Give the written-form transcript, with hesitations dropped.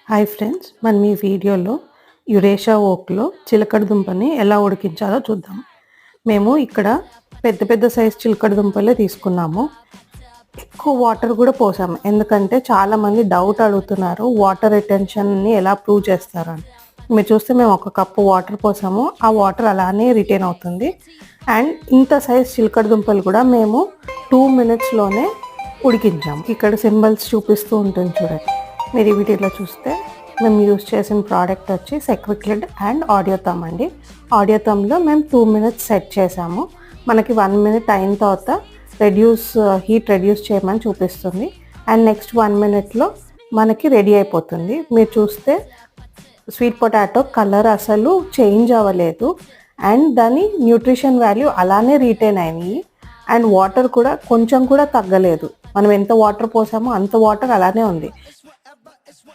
Hi friends, మనం ఈ వీడియోలో యురేషా ఓక్లో చిలకడ దుంపని ఎలా ఉడికించాలో చూద్దాం. మేము ఇక్కడ పెద్ద పెద్ద సైజ్ చిలకడ దుంపలే తీసుకున్నాము. ఎక్కువ వాటర్ కూడా పోసాము, ఎందుకంటే చాలామంది డౌట్ అడుగుతున్నారు వాటర్ రిటెన్షన్ని ఎలా ప్రూవ్ చేస్తారని. మీరు చూస్తే మేము 1 కప్పు వాటర్ పోసాము, ఆ వాటర్ అలానే రిటైన్ అవుతుంది. అండ్ ఇంత సైజ్ చిలకడ దుంపలు కూడా మేము 2 మినిట్స్లోనే ఉడికించాము. ఇక్కడ సింబల్స్ చూపిస్తూ ఉంటుంది చూడండి. మీరు ఈ వీడియోలో చూస్తే మేము యూజ్ చేసిన ప్రోడక్ట్ వచ్చి సెక్విక్ లిడ్ అండ్ ఆడియో థమ్ అండి. ఆడియో థమ్లో మేము 2 మినిట్స్ సెట్ చేసాము. మనకి 1 మినిట్ అయిన తర్వాత హీట్ రెడ్యూస్ చేయమని చూపిస్తుంది. అండ్ నెక్స్ట్ 1 మినిట్లో మనకి రెడీ అయిపోతుంది. మీరు చూస్తే స్వీట్ పొటాటో కలర్ అసలు చేంజ్ అవ్వలేదు అండ్ దాని న్యూట్రిషన్ వాల్యూ అలానే రీటైన్ అయినాయి. అండ్ వాటర్ కూడా కొంచెం కూడా తగ్గలేదు. మనం ఎంత వాటర్ పోసామో అంత వాటర్ అలానే ఉంది.